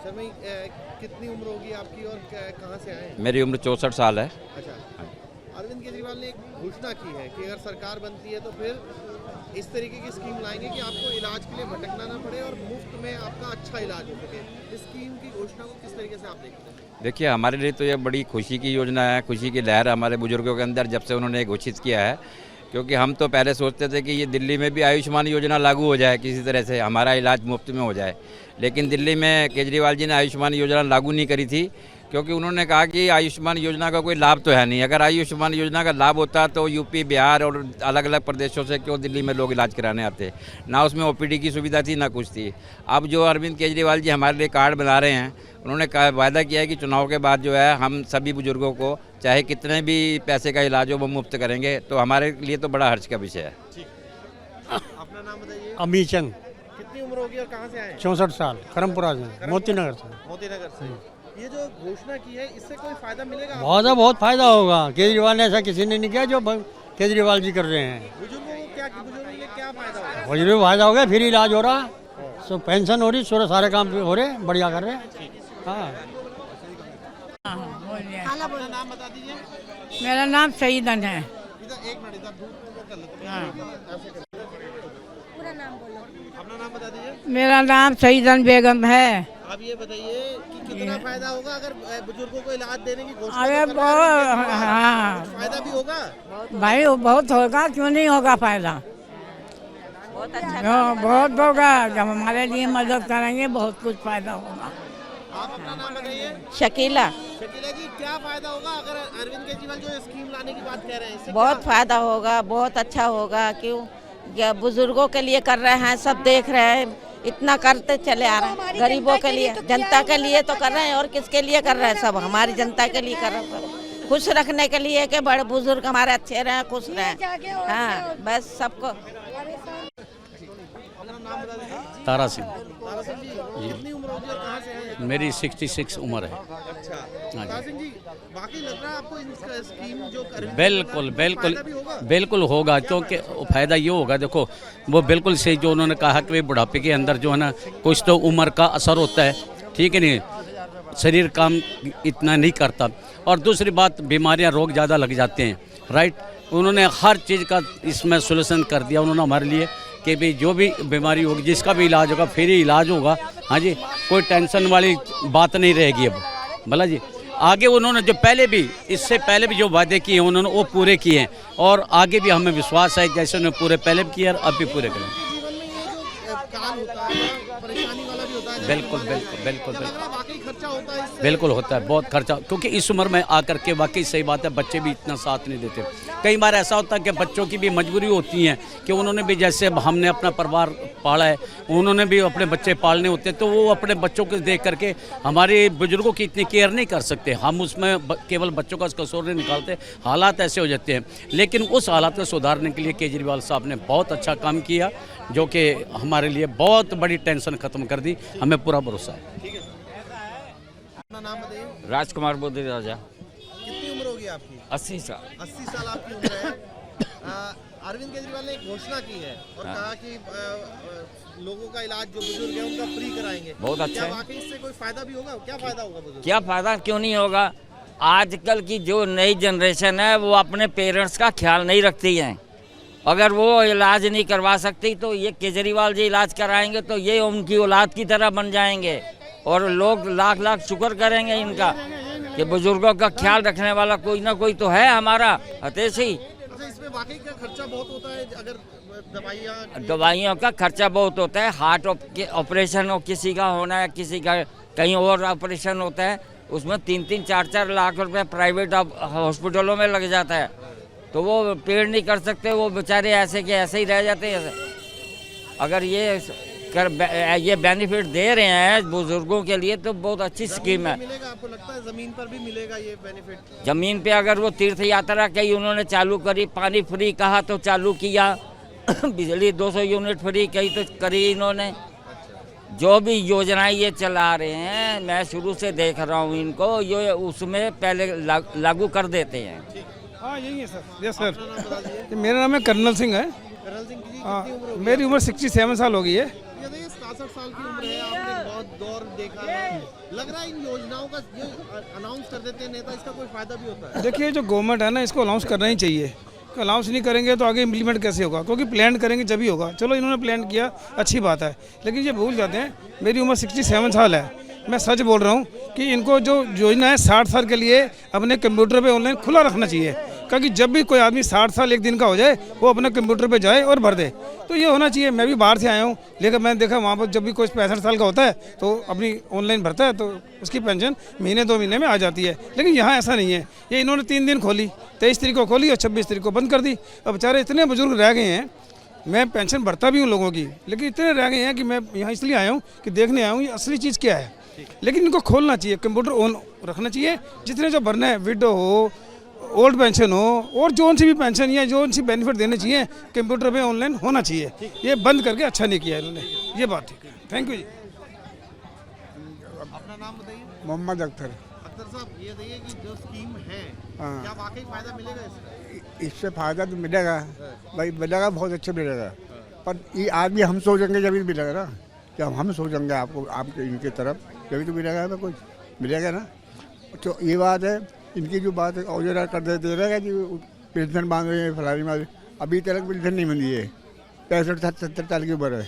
Sir भाई कितनी उम्र होगी आपकी और कहाँ से आए हैं? मेरी उम्र 64 साल है। अच्छा, अरविंद केजरीवाल ने एक घोषणा की है कि अगर सरकार बनती है तो फिर इस तरीके की स्कीम लाएंगे कि आपको इलाज के लिए भटकना ना पड़े और मुफ्त में आपका अच्छा इलाज हो सके। इस स्कीम की घोषणा को किस तरीके से आप देखते हैं? देखिए, हमारे लिए तो ये बड़ी खुशी की योजना है, खुशी की लहर हमारे बुजुर्गों के अंदर जब से उन्होंने घोषित किया है। क्योंकि हम तो पहले सोचते थे कि ये दिल्ली में भी आयुष्मान योजना लागू हो जाए, किसी तरह से हमारा इलाज मुफ्त में हो जाए। लेकिन दिल्ली में केजरीवाल जी ने आयुष्मान योजना लागू नहीं करी थी, क्योंकि उन्होंने कहा कि आयुष्मान योजना का कोई लाभ तो है नहीं। अगर आयुष्मान योजना का लाभ होता तो यूपी, बिहार और अलग अलग प्रदेशों से क्यों दिल्ली में लोग इलाज कराने आते। ना उसमें ओपीडी की सुविधा थी, ना कुछ थी। अब जो अरविंद केजरीवाल जी हमारे लिए कार्ड बना रहे हैं, उन्होंने वायदा किया है कि चुनाव के बाद जो है हम सभी बुजुर्गों को चाहे कितने भी पैसे का इलाज हो वो मुफ्त करेंगे। तो हमारे लिए तो बड़ा हर्ष का विषय है। अपना नाम बताइए। अमीर चंद, कितनी उम्र होगी और कहाँ से आए हैं? 64 साल, करमपुरा से, मोतीनगर से। मोतीनगर से। ये जो घोषणा की है इससे कोई फायदा मिलेगा आपको? बहुत फायदा होगा। केजरीवाल ने ऐसा किसी ने नहीं किया जो केजरीवाल जी कर रहे हैं। बुजुर्गों को बुजुर्गों के लिए क्या फायदा होगा? बुजुर्ग फायदा हो गया, फ्री इलाज हो रहा, सो पेंशन हो रही, सारे काम हो रहे, बढ़िया कर रहे हैं। हाँ, अपना नाम बता दीजिए। मेरा नाम सईदन है। इधर एक मिनट, इधर दूर कर लेते हैं। हाँ। पूरा नाम बोलो। अपना नाम बता दीजिए। मेरा नाम सईदन बेगम है। आप ये बताइए कि कितना फायदा होगा अगर बुजुर्गों को इलाज देने की घोषणा अरे तो कर रहे हैं। हाँ फायदा भी होगा? भाई बहुत होगा, क्यों नहीं होगा फायदा? बहुत अच्छा बहुत होगा। जब हमारे लिए मदद करेंगे बहुत कुछ फायदा होगा। आप अपना नाम बताइए। शकीला, शकीला जी, क्या फायदा होगा अगर अरविंद केजरीवाल जो स्कीम लाने की बात कह रहे हैं? इससे बहुत फायदा होगा, बहुत अच्छा होगा। क्यों या बुजुर्गों के लिए कर रहे हैं, सब देख रहे हैं, इतना करते चले आ रहे हैं। गरीबों के लिए, जनता के लिए तो कर रहे हैं, और किसके लिए कर रहे हैं? सब हमारी जनता के लिए कर रहे हैं, सब खुश रखने के लिए कि बड़े बुजुर्ग हमारे अच्छे रहे, खुश रहे। हाँ, बस सबको। तारा सिंह, तारा सिंह जी, कितनी उम्र होगी और कहाँ से हैं? मेरी 66 उम्र है। अच्छा, हाँ तारा सिंह जी, वाकई लग रहा है आपको इसका स्कीम जो अरविंद बिल्कुल केजरीवाल बिल्कुल फायदा भी होगा? बिल्कुल होगा, क्योंकि फ़ायदा ये होगा। देखो, वो बिल्कुल सही जो उन्होंने कहा कि बुढ़ापे के अंदर जो है ना कुछ तो उम्र का असर होता है, ठीक है नहीं, शरीर काम इतना नहीं करता। और दूसरी बात, बीमारियां, रोग ज़्यादा लग जाते हैं, राइट। उन्होंने हर चीज़ का इसमें सोल्यूशन कर दिया उन्होंने हमारे लिए कि भाई जो भी बीमारी होगी, जिसका भी इलाज होगा, फ्री इलाज होगा। हाँ जी, कोई टेंशन वाली बात नहीं रहेगी अब, भला जी। आगे उन्होंने जो पहले भी, इससे पहले भी जो वादे किए उन्होंने वो पूरे किए हैं, और आगे भी हमें विश्वास है जैसे उन्होंने पूरे पहले भी किए और अब भी पूरे करें। जीवन में ये जो काल होता है, परेशानी वाला भी होता है, बिल्कुल बिल्कुल बिल्कुल क्या लग बिल्कुल रहा है वाकई खर्चा होता है इससे? बिल्कुल होता है, बहुत खर्चा। क्योंकि इस उम्र में आकर के वाकई सही बात है, बच्चे भी इतना साथ नहीं देते। कई बार ऐसा होता है कि बच्चों की भी मजबूरी होती है कि उन्होंने भी, जैसे हमने अपना परिवार पाला है, उन्होंने भी अपने बच्चे पालने होते हैं, तो वो अपने बच्चों को देख करके हमारे बुजुर्गों की इतनी केयर नहीं कर सकते। हम उसमें केवल बच्चों का कसूर नहीं निकालते, हालात ऐसे हो जाते हैं। लेकिन उस हालात को सुधारने के लिए केजरीवाल साहब ने बहुत अच्छा काम किया, जो कि हमारे लिए बहुत बड़ी टेंशन ख़त्म कर दी। हमें पूरा भरोसा है। अपना नाम बताइए। राजकुमार बोधे राजा, कितनी उम्र होगी आपकी? 80 साल। 80 साल आपकी उम्र है। अरविंद केजरीवाल ने एक घोषणा की है और कहा कि लोगों का इलाज जो बुजुर्ग है उनका फ्री कराएंगे। बहुत अच्छा क्या है। वाकई इससे कोई फायदा भी होगा? क्या फायदा होगा बुजुर्ग? क्या फ़ायदा क्यों नहीं होगा? आजकल की जो नई जनरेशन है वो अपने पेरेंट्स का ख्याल नहीं रखती है। अगर वो इलाज नहीं करवा सकती तो ये केजरीवाल जी इलाज कराएंगे तो ये उनकी औलाद की तरह बन जाएंगे, और लोग लाख लाख शुक्र करेंगे इनका कि बुजुर्गों का ख्याल रखने वाला कोई ना कोई तो है हमारा हितैषी। अच्छा, इसमें वाकई क्या खर्चा बहुत होता है? अगर दवाइयों का खर्चा बहुत होता है। हार्ट ऑपरेशन हो किसी का होना है, किसी का कहीं और ऑपरेशन होता है, उसमें 3-3, 4-4 लाख रुपए प्राइवेट हॉस्पिटलों में लग जाता है। तो वो पेड़ नहीं कर सकते, वो बेचारे ऐसे के ऐसे ही रह जाते हैं। अगर ये बेनिफिट दे रहे हैं बुजुर्गों के लिए तो बहुत अच्छी स्कीम है। मिलेगा आपको लगता है? जमीन पर भी मिलेगा ये बेनिफिट? जमीन पे अगर वो तीर्थ यात्रा कहीं उन्होंने चालू करी, पानी फ्री कहा तो चालू किया, बिजली 200 यूनिट फ्री कही तो करी इन्होंने। जो भी योजनाएं ये चला रहे हैं, मैं शुरू से देख रहा हूँ इनको, ये उसमें पहले लागू कर देते हैं। हाँ, यही है सर। यस सर, मेरा नाम है कर्नल सिंह है। कर्नल सिंह जी, हाँ, कितनी उम्र होगी? मेरी उम्र 67 साल हो गई है। ये देखिए 67 साल की उम्र है, आपने दौर देखा है, लग रहा है इन योजनाओं का ये अनाउंस कर देते हैं नेता, इसका कोई फायदा भी होता है? देखिए जो गवर्नमेंट है ना, इसको अनाउंस करना ही चाहिए। अनाउंस नहीं करेंगे तो आगे इम्प्लीमेंट कैसे होगा, क्योंकि प्लान करेंगे जब ही होगा। चलो इन्होंने प्लान किया, अच्छी बात है, लेकिन ये भूल जाते हैं, मेरी उम्र 67 साल है, मैं सच बोल रहा हूँ कि इनको जो योजना है 60 साल के लिए अपने कंप्यूटर पे ऑनलाइन खुला रखना चाहिए, क्योंकि जब भी कोई आदमी 60 साल एक दिन का हो जाए वो अपने कंप्यूटर पे जाए और भर दे, तो ये होना चाहिए। मैं भी बाहर से आया हूँ, लेकिन मैंने देखा वहाँ पर जब भी कोई 65 साल का होता है तो अपनी ऑनलाइन भरता है तो उसकी पेंशन महीने 2 महीने में आ जाती है। लेकिन यहाँ ऐसा नहीं है, ये इन्होंने 3 दिन खोली, 23 तारीख को खोली और 26 तारीख को बंद कर दी। अब बेचारे इतने बुजुर्ग रह गए हैं, मैं पेंशन भरता भी हूँ लोगों की, लेकिन इतने रह गए हैं कि मैं यहाँ इसलिए आया हूँ कि देखने आया हूँ ये असली चीज़ क्या है। लेकिन इनको खोलना चाहिए, कंप्यूटर ऑन रखना चाहिए, जितने जो भरना है, विडो हो, ओल्ड पेंशन हो और जोन सी भी पेंशन या जोन सी बेनिफिट देने चाहिए, कंप्यूटर पे ऑनलाइन होना चाहिए। ये बंद करके अच्छा नहीं किया इन्होंने, ये बात ठीक है। थैंक यू जी। अपना नाम बताइए। मोहम्मद अख्तर। अख्तर साहब, ये बताइए कि जो स्कीम है, हाँ। क्या वाकई फायदा मिलेगा इसका? इससे फ़ायदा तो मिलेगा भाई, मिलेगा, बहुत अच्छा मिलेगा, पर ये आदमी हम सोचेंगे जब मिलेगा ना, जब हम सोचेंगे आपको आपके इनके तरफ जब तो मिलेगा हमें, कुछ मिलेगा ना। तो ये बात है, इनकी जो बात है औजरा कर दे रहेगा कि पेंशन मांग रहे हैं फलानी मांग, अभी तक पेंशन नहीं मिली है, 65-70 साल की उम्र है।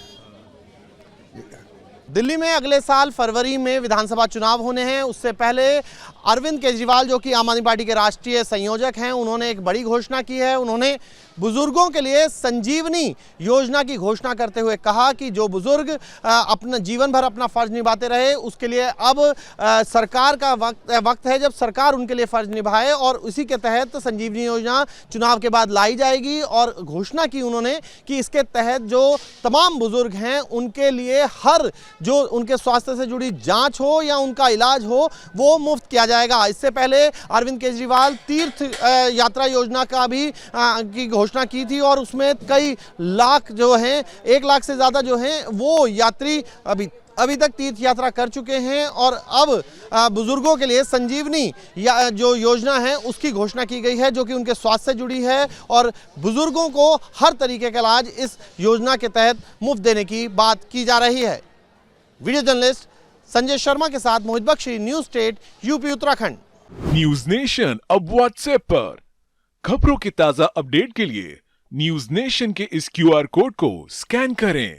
दिल्ली में अगले साल फरवरी में विधानसभा चुनाव होने हैं। उससे पहले अरविंद केजरीवाल, जो कि आम आदमी पार्टी के राष्ट्रीय संयोजक हैं, उन्होंने एक बड़ी घोषणा की है। उन्होंने बुजुर्गों के लिए संजीवनी योजना की घोषणा करते हुए कहा कि जो बुजुर्ग अपना जीवन भर अपना फर्ज निभाते रहे, उसके लिए अब सरकार का वक्त है जब सरकार उनके लिए फर्ज निभाए, और उसी के तहत संजीवनी योजना चुनाव के बाद लाई जाएगी। और घोषणा की उन्होंने कि इसके तहत जो तमाम बुजुर्ग हैं उनके लिए हर जो उनके स्वास्थ्य से जुड़ी जांच हो या उनका इलाज हो वो मुफ्त किया जाएगा। इससे पहले अरविंद केजरीवाल तीर्थ यात्रा योजना का भी की घोषणा की थी, और उसमें कई लाख जो हैं, 1 लाख से ज़्यादा जो हैं वो यात्री अभी तक तीर्थ यात्रा कर चुके हैं। और अब बुजुर्गों के लिए संजीवनी जो योजना है उसकी घोषणा की गई है, जो कि उनके स्वास्थ्य से जुड़ी है, और बुजुर्गों को हर तरीके का इलाज इस योजना के तहत मुफ्त देने की बात की जा रही है। वीडियो जर्नलिस्ट संजय शर्मा के साथ Mohit Bakshi, News State, UP Uttarakhand. News Nation अब व्हाट्सएप पर खबरों के ताजा अपडेट के लिए न्यूज नेशन के इस QR कोड को स्कैन करें।